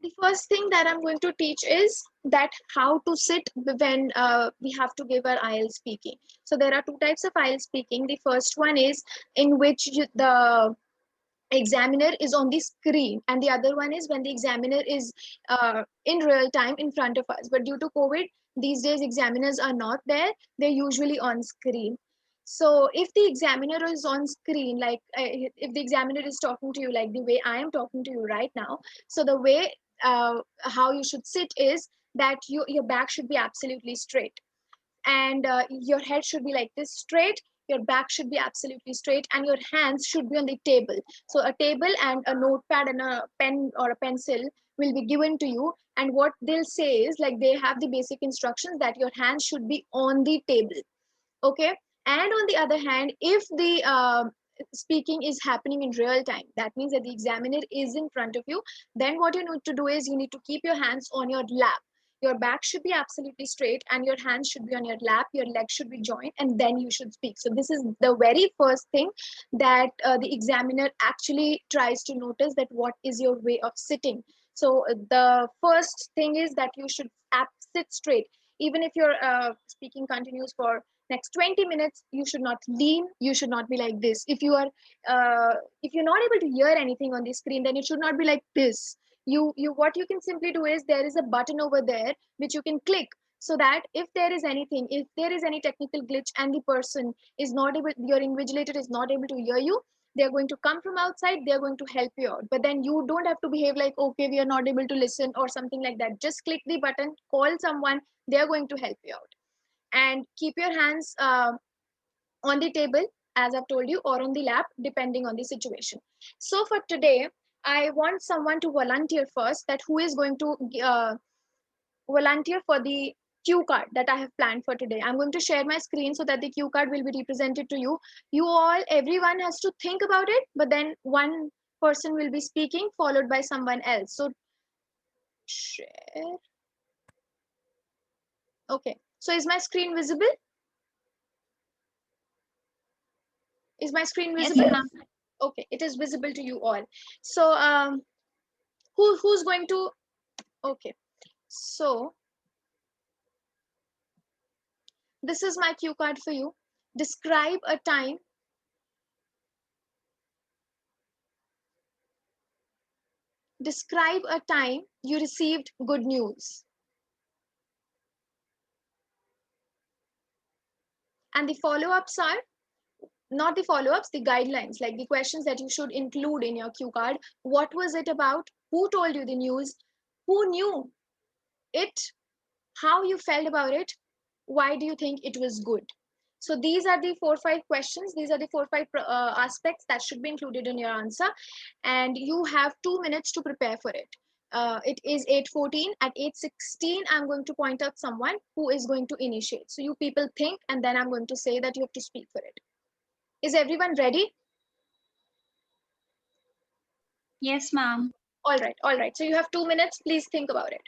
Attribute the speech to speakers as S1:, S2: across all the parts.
S1: The first thing that I'm going to teach is that how to sit when we have to give our IELTS speaking. So there are two types of IELTS speaking. The first one is in which the examiner is on the screen, and the other one is when the examiner is in real time in front of us. But due to COVID, these days examiners are not there, they're usually on screen. So if the examiner is on screen, like if the examiner is talking to you like the way I am talking to you right now, so the way how you should sit is that your back should be absolutely straight, and your head should be like this straight, your back should be absolutely straight, and your hands should be on the table. So a table and a notepad and a pen or a pencil will be given to you, and what they'll say is like they have the basic instructions that your hands should be on the table. Okay. And on the other hand, if the speaking is happening in real time, that means that the examiner is in front of you, then what you need to do is you need to keep your hands on your lap. Your back should be absolutely straight and your hands should be on your lap, your legs should be joined, and then you should speak. So this is the very first thing that the examiner actually tries to notice, that what is your way of sitting. So the first thing is that you should sit straight. Even if your speaking continues for next 20 minutes, you should not lean, you should not be like this. If you're not able to hear anything on the screen, then it should not be like this. You what you can simply do is there is a button over there which you can click, so that if there is anything, if there is any technical glitch and the person is not able, your invigilator is not able to hear you, they're going to come from outside, they're going to help you out. But then you don't have to behave like, okay, we are not able to listen or something like that. Just click the button, call someone, they're going to help you out. And keep your hands on the table, as I've told you, or on the lap, depending on the situation. So for today, I want someone to volunteer first, that who is going to volunteer for the cue card that I have planned for today. I'm going to share my screen so that the cue card will be represented to you. You all, everyone has to think about it, but then one person will be speaking followed by someone else. So share. Okay. So is my screen visible? Is my screen
S2: Yes,
S1: visible?
S2: ma'am.
S1: Okay, it is visible to you all. So who's going to, okay, so this is my cue card for you. Describe a time, describe a time you received good news. And the follow-ups are not the follow-ups, the guidelines, like the questions that you should include in your cue card. What was it about? Who told you the news? Who knew it? How you felt about it? Why do you think it was good? So these are the 4-5 questions. These are the 4-5 aspects that should be included in your answer, and you have 2 minutes to prepare for it. It is 8:14. At 8:16, I'm going to point out someone who is going to initiate. So you people think, and then I'm going to say that you have to speak for it. Is everyone ready?
S2: Yes, ma'am.
S1: All right, all right. So you have 2 minutes. Please think about it.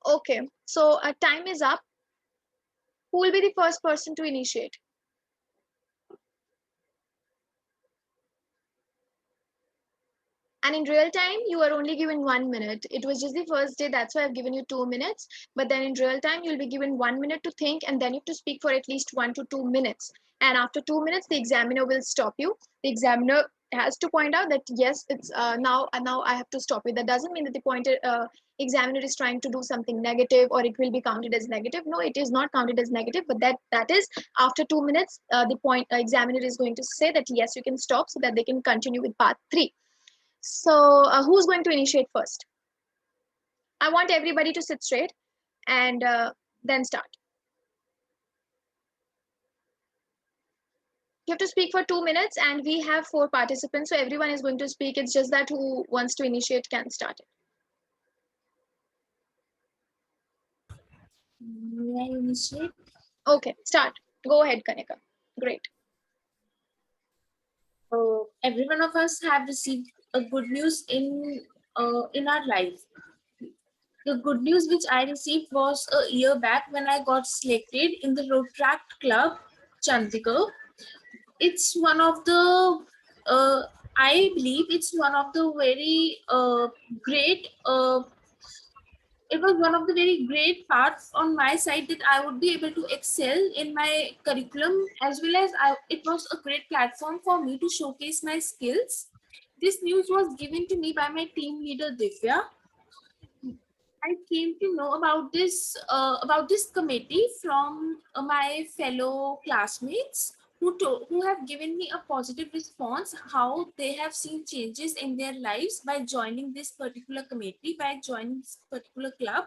S1: Okay, so time is up. Who will be the first person to initiate? And in real time, you are only given 1 minute. It was just the first day, that's why I've given you 2 minutes. But then in real time, you'll be given 1 minute to think, and then you have to speak for at least 1 to 2 minutes. And after 2 minutes, the examiner will stop you. The examiner has to point out that yes, it's now I have to stop you. That doesn't mean that the examiner is trying to do something negative or it will be counted as negative. No, it is not counted as negative. But that is after 2 minutes, the point examiner is going to say that yes, you can stop so that they can continue with part three. So, who's going to initiate first? I want everybody to sit straight and then start. You have to speak for 2 minutes, and we have 4 participants, so everyone is going to speak. It's just that who wants to initiate can start it.
S3: May I initiate?
S1: Okay, start. Go ahead, Kanika. Great.
S3: Every one of us have received a good news in our life. The good news which I received was a year back when I got selected in the Rotract Club, Chandigarh. It's one of the I believe it's one of the very great it was one of the very great parts on my side that I would be able to excel in my curriculum, as well as it was a great platform for me to showcase my skills. This news was given to me by my team leader Divya. I came to know about this committee from my fellow classmates who have given me a positive response how they have seen changes in their lives by joining this particular committee, by joining this particular club.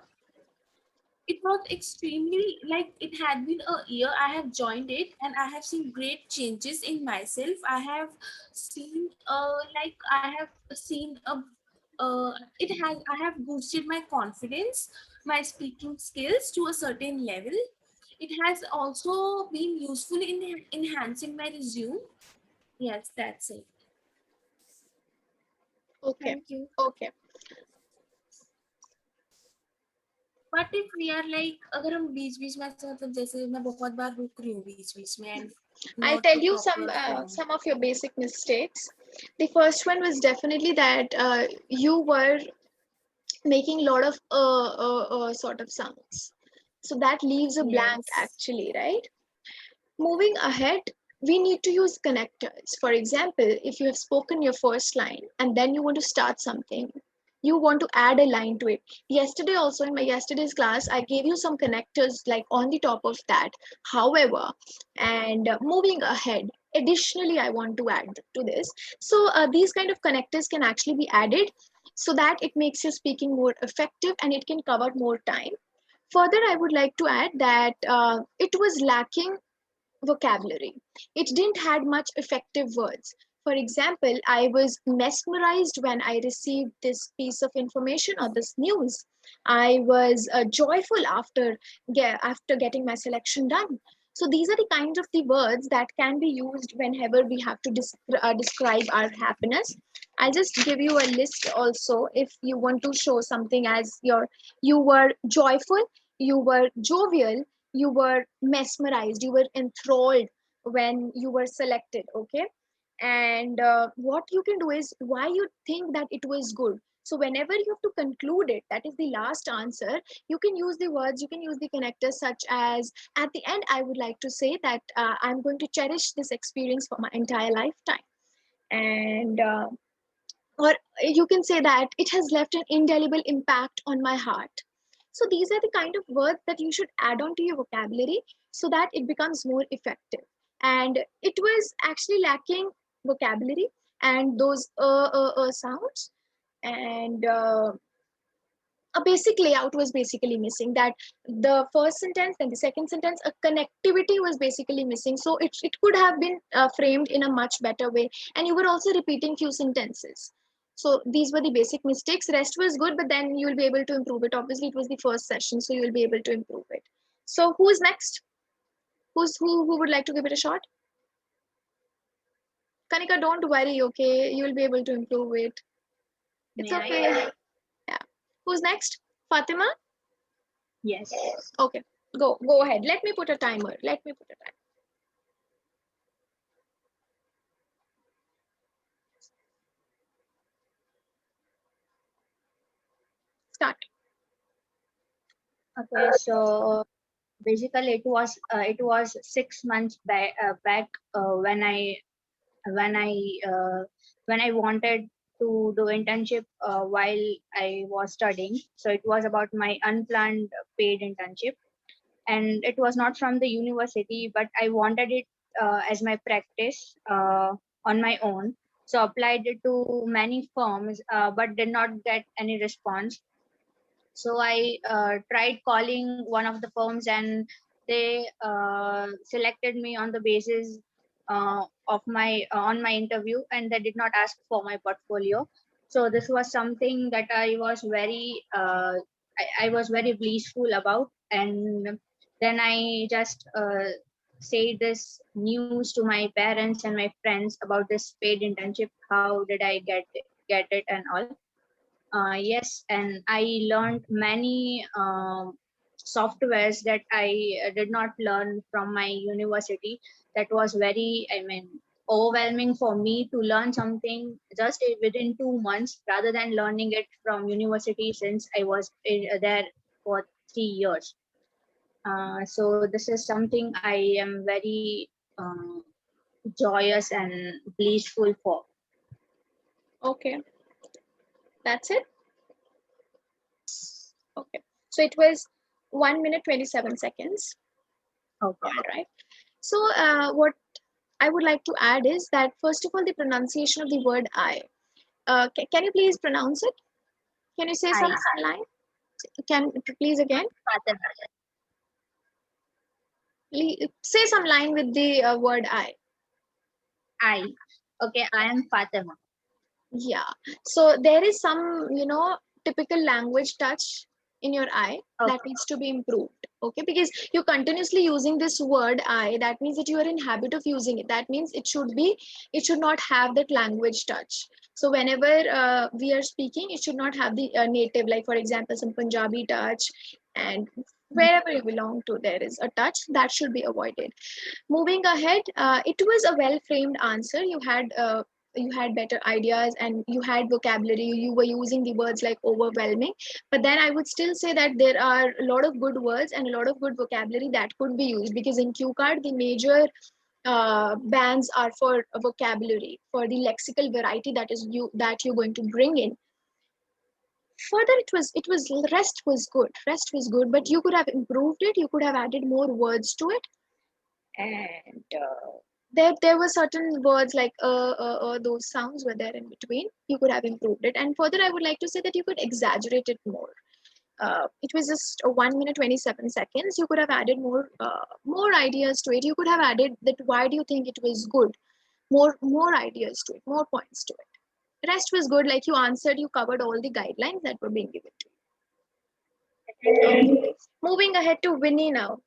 S3: It was extremely, like, it had been a year I have joined it and I have seen great changes in myself. I have seen I have boosted my confidence, my speaking skills to a certain level. It has also been useful in enhancing my resume. Yes, that's it.
S1: Okay.
S3: Thank you.
S1: Okay.
S3: But if we are like अगर हम बीच बीच में ऐसा मतलब जैसे मैं बहुत बार रुक रही हूँ बीच बीच में and
S1: I'll
S3: not
S1: tell
S3: a
S1: you
S3: proper form.
S1: some of your basic mistakes. The first one was definitely that you were making a lot of sort of sounds. So that leaves a blank
S3: Yes.
S1: actually, right? Moving ahead, we need to use connectors. For example, if you have spoken your first line and then you want to start something, you want to add a line to it. Yesterday, also in my yesterday's class, I gave you some connectors like on the top of that. However, and moving ahead, additionally, I want to add to this. So, these kind of connectors can actually be added so that it makes your speaking more effective and it can cover more time. Further, I would like to add that it was lacking vocabulary. It didn't had much effective words. For example, I was mesmerized when I received this piece of information or this news. I was joyful after getting my selection done. So these are the kinds of the words that can be used whenever we have to describe our happiness. I'll just give you a list also if you want to show something as you were joyful, you were jovial, you were mesmerized, you were enthralled when you were selected. Okay, and what you can do is why you think that it was good. So whenever you have to conclude it, that is the last answer, you can use the words, you can use the connectors such as at the end I would like to say that I'm going to cherish this experience for my entire lifetime, and or you can say that it has left an indelible impact on my heart. So these are the kind of words that you should add on to your vocabulary so that it becomes more effective. And it was actually lacking vocabulary and those sounds, and a basic layout was basically missing. That the first sentence and the second sentence, a connectivity was basically missing. So it could have been framed in a much better way. And you were also repeating few sentences. So these were the basic mistakes. Rest was good, but then you will be able to improve it. Obviously, it was the first session, so you will be able to improve it. So who is next? Who would like to give it a shot? Kanika, don't worry, okay? You will be able to improve it. It's
S2: May I?
S1: okay. Yeah. Who's next? Fatima?
S2: Yes.
S1: Okay, go ahead. Let me put a timer. Start.
S2: Okay, so basically it was 6 months back when I uh, when I wanted to do internship while I was studying. So it was about my unplanned paid internship, and it was not from the university, but I wanted it as my practice on my own. So applied it to many firms, but did not get any response. So I tried calling one of the firms, and they selected me on the basis of my on my interview, and they did not ask for my portfolio. So this was something that I was very blissful about. And then I just say this news to my parents and my friends about this paid internship. How did I get it and all. Yes, and I learned many softwares that I did not learn from my university. That was very, I mean, overwhelming for me to learn something just within 2 months rather than learning it from university, since I was there for 3 years. So this is something I am very joyous and blissful for.
S1: Okay, that's it. Okay, so it was 1 minute 27 seconds.
S2: Okay.
S1: All right. So what I would like to add is that first of all, the pronunciation of the word I. Can you please pronounce it? Can you say some line? Can please again say some line with the word I.
S2: Okay, I am Fatima.
S1: Yeah. So there is some, typical language touch in your I that needs to be improved. Okay, because you're continuously using this word I, that means that you are in habit of using it. That means it should not have that language touch. So whenever we are speaking, it should not have the native, like for example, some Punjabi touch, and wherever you belong to, there is a touch that should be avoided. Moving ahead, it was a well framed answer. You had better ideas and you had vocabulary. You were using the words like overwhelming, but then I would still say that there are a lot of good words and a lot of good vocabulary that could be used, because in Q card the major bands are for vocabulary, for the lexical variety that you're going to bring in. Further, it was rest was good, but you could have improved it. You could have added more words to it, and there were certain words like those sounds were there in between. You could have improved it. And further, I would like to say that you could exaggerate it more. It was just 1 minute 27 seconds. You could have added more ideas to it. You could have added that why do you think it was good, more ideas to it, more points to it. Rest was good, like you answered, you covered all the guidelines that were being given to you. Okay. Moving ahead to Winnie now.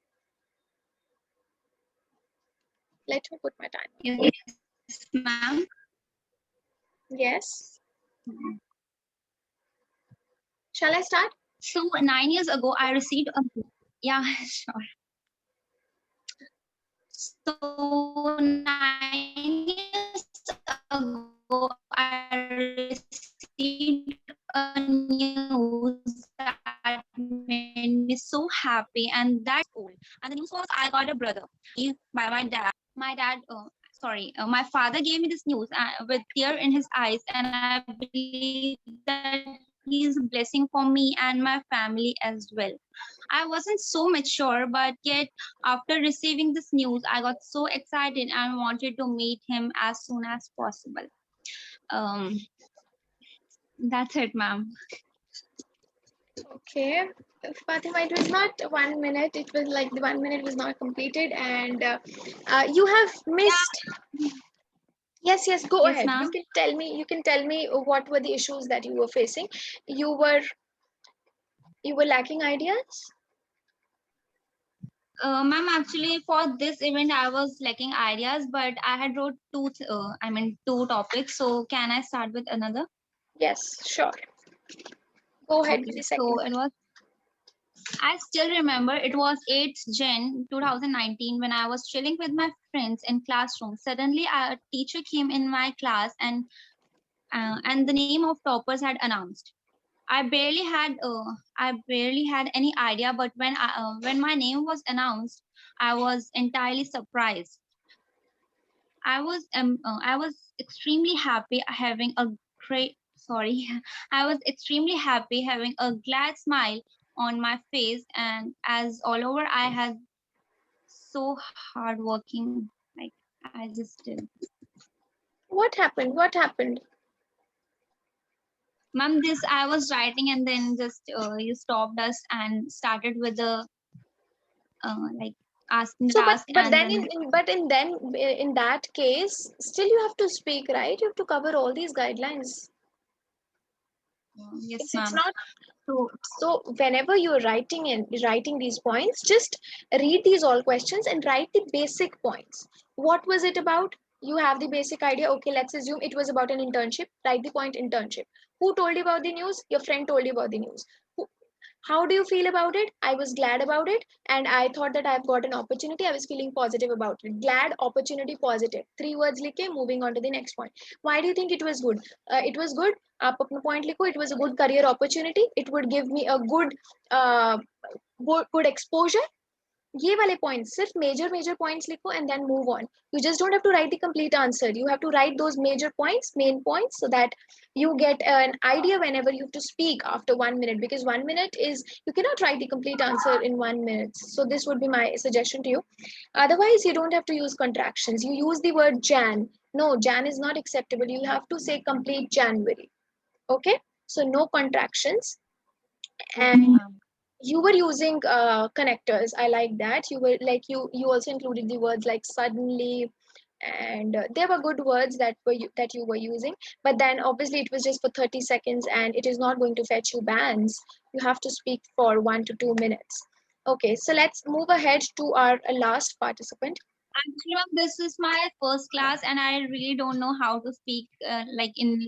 S1: Let me put my time.
S2: Yes, ma'am.
S1: Yes. Shall I start?
S2: So 9 years ago, I received a yeah, sure. So 9 years ago, I received a news that made me so happy, and that's old. And the news was I got a brother by my dad. My father gave me this news with tear in his eyes, and I believe that he is a blessing for me and my family as well. I wasn't so mature, but yet after receiving this news, I got so excited and wanted to meet him as soon as possible. Um, that's it, ma'am.
S1: Okay, Fatima, it was not 1 minute. It was like the 1 minute was not completed, and you have missed. Yes, yes. Go
S2: Yes,
S1: ahead.
S2: ma'am.
S1: You can tell me. You can tell me what were the issues that you were facing. You were you were lacking ideas.
S2: Ma'am, actually, for this event, I was lacking ideas, but I had wrote two topics. So can I start with another?
S1: Yes, sure. Go ahead with
S2: Okay.
S1: the
S2: So
S1: second
S2: it
S1: one.
S2: was I still remember it was 8th Jan 2019 when I was chilling with my friends in classroom. Suddenly, a teacher came in my class and the name of toppers had announced. I barely had any idea, but when my name was announced, I was entirely surprised. I was extremely happy having a great sorry I was extremely happy having a glad smile on my face, and as all over I had so hardworking, like I just did.
S1: What happened? What happened?
S2: Ma'am, this I was writing and then just you stopped us and started with the like asking the
S1: So, but
S2: task,
S1: but
S2: and
S1: then
S2: then
S1: in that case, still you have to speak, right? You have to cover all these guidelines.
S2: yes
S1: It's
S2: ma'am.
S1: not.
S2: So
S1: So whenever you're writing these points, just read these all questions and write the basic points. What was it about? You have the basic idea. Okay, let's assume it was about an internship. Write the point internship. Who told you about the news? Your friend told you about the news. Who, how do you feel about it? I was glad about it, and I thought that I've got an opportunity. I was feeling positive about it. Glad, opportunity, positive. 3 words like moving on to the next point. Why do you think it was good? It was good. आप अपना point लिखो. It was a good career opportunity. It would give me a uh, good exposure. ये वाले points सिर्फ major points लिखो and then move on. You just don't have to write the complete answer. You have to write those major points, main points, so that you get an idea whenever you have to speak after 1 minute, because 1 minute is, you cannot write the complete answer in 1 minute. So this would be my suggestion to you. Otherwise, you don't have to use contractions. You use the word Jan. No, Jan is not acceptable. You have to say complete January. Okay, so no contractions.
S2: okay
S1: And
S2: ma'am.
S1: you were using connectors. I like that. You were like, you also included the words like suddenly, and there were good words that you were using. But then obviously it was just for 30 seconds and it is not going to fetch you bans. You have to speak for 1 to 2 minutes. Okay, so let's move ahead to our last participant.
S2: Actually, ma'am, this is my first class, and I really don't know how to speak like in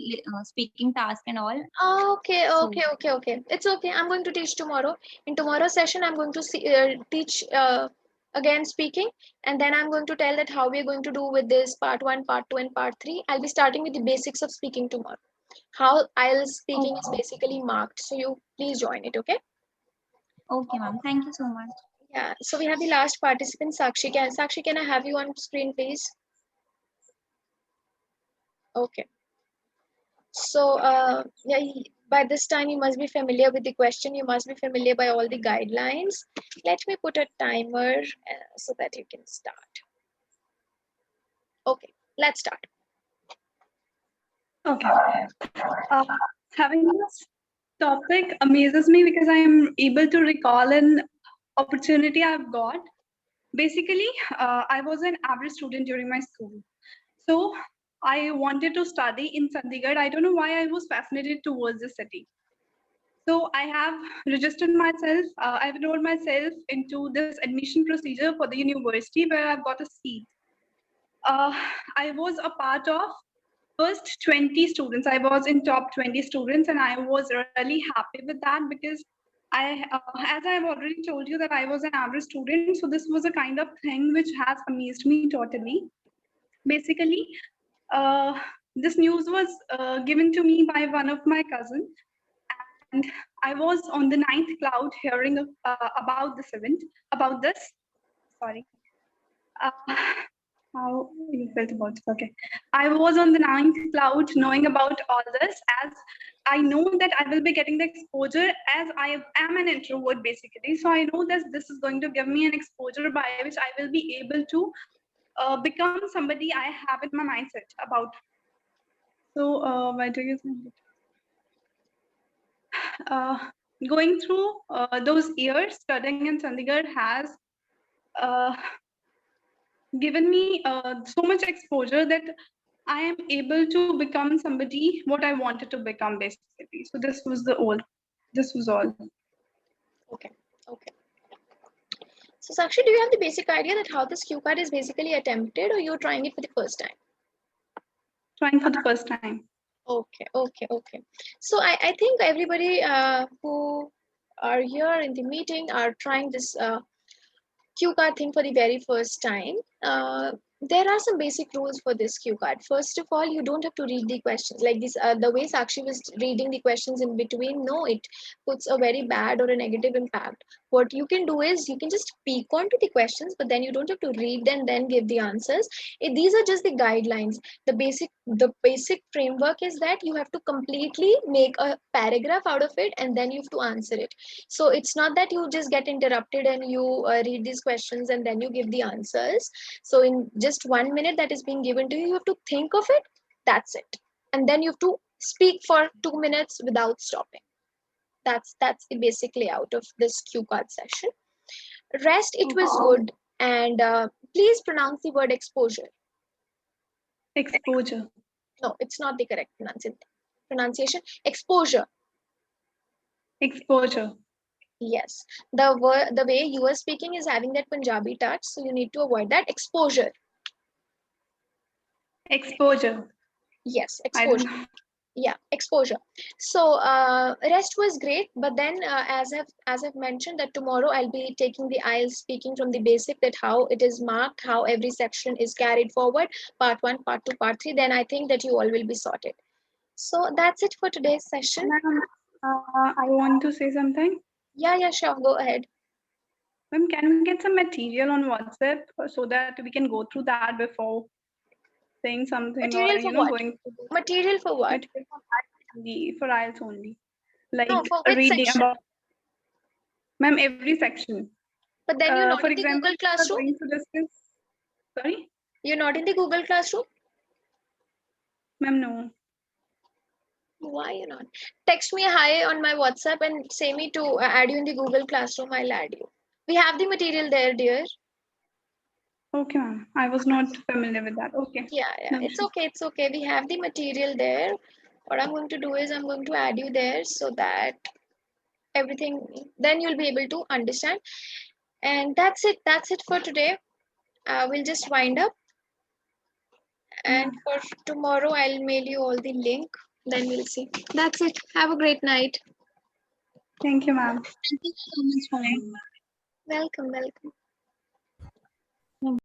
S2: speaking task and all.
S1: Okay,
S2: So,
S1: okay. It's okay. I'm going to teach tomorrow. In tomorrow's session, I'm going to teach again speaking, and then I'm going to tell that how we're going to do with this part one, part two, and part three. I'll be starting with the basics of speaking tomorrow. How IELTS speaking is
S2: okay,
S1: basically marked. So you please join it, okay?
S2: okay, ma'am. Thank you so much.
S1: Yeah. So we have the last participant, Sakshi. Sakshi, can I have you on screen, please? Okay. So, yeah, by this time you must be familiar with the question. You must be familiar by all the guidelines. Let me put a timer so that you can start. Okay, let's start.
S4: Okay. Uh, Having this topic amazes me because I am able to recall an opportunity I've got. Basically, I was an average student during my school. So I wanted to study in Chandigarh. I don't know why I was fascinated towards the city. So I have registered myself, I've enrolled myself into this admission procedure for the university where I've got a seat. I was a part of first 20 students. I was in top 20 students, and I was really happy with that because as I've already told you that I was an average student, so this was a kind of thing which has amazed me totally. Basically, uh, this news was given to me by one of my cousins, and I was on the ninth cloud hearing about this event, about this. Sorry. Uh, how you felt about it? Okay. I was on the ninth cloud knowing about all this, as I know that I will be getting the exposure, as I am an introvert basically. So I know that this is going to give me an exposure by which I will be able to become somebody I have in my mindset about. So why do you think? Uh, Going through those years studying in Chandigarh has uh, given me so much exposure that I am able to become somebody what I wanted to become basically. So this was all.
S1: Okay, okay. So, Sakshi, do you have the basic idea that how this Q card is basically attempted, or you're trying it for the first time?
S4: Trying for the first time.
S1: Okay. So I think everybody who are here in the meeting are trying this cue card thing for the very first time, there are some basic rules for this cue card. First of all, you don't have to read the questions like this. The way Sakshi was reading the questions in between, no, it puts a very bad or a negative impact. What you can do is you can just peek onto the questions, but then you don't have to read them, then give the answers. These are just the guidelines. The basic framework is that you have to completely make a paragraph out of it, and then you have to answer it. So it's not that you just get interrupted and you read these questions and then you give the answers. So in just 1 minute that is being given to you, you have to think of it. That's it. And then you have to speak for 2 minutes without stopping. That's the basic layout of this cue card session. Rest, it was good. And please pronounce the word exposure.
S4: Exposure.
S1: No, it's not the correct pronunciation. Exposure.
S4: Exposure.
S1: Yes, the way you are speaking is having that Punjabi touch, so you need to avoid that. Exposure.
S4: Exposure.
S1: Yes,
S4: I don't
S1: exposure.
S4: know.
S1: Yeah, exposure. So rest was great, but then as I've mentioned that tomorrow I'll be taking the IELTS speaking from the basic, that how it is marked, how every section is carried forward, part 1, part 2, part 3. Then I think that you all will be sorted. So that's it for today's session.
S4: Ma'am, I want to say something.
S1: Yeah, sure. Go ahead.
S4: Ma'am, can we get some material on WhatsApp so that we can go through that before saying something, or
S1: Material for what?
S4: going to
S1: Material for what?
S4: material for IELTS only, like
S1: No, for which
S4: reading
S1: section?
S4: about, ma'am, every section.
S1: But then you're not
S4: For
S1: in the
S4: example,
S1: Google
S4: we are
S1: Classroom.
S4: going to discuss. Sorry,
S1: You're not in the Google Classroom.
S4: ma'am, no.
S1: Why you not? Text me hi on my WhatsApp and say me to add you in the Google Classroom. I'll add you. We have the material there, dear.
S4: Okay, ma'am. I was not familiar with that. Okay.
S1: Yeah.
S4: No
S1: It's
S4: issues.
S1: okay. It's okay. We have the material there. What I'm going to do is I'm going to add you there so that everything, then you'll be able to understand. And that's it. That's it for today. We'll just wind up. And for tomorrow, I'll mail you all the link. Then we'll see. That's it. Have a great night.
S4: Thank you, ma'am.
S2: Thank you so much, ma'am.
S1: Welcome.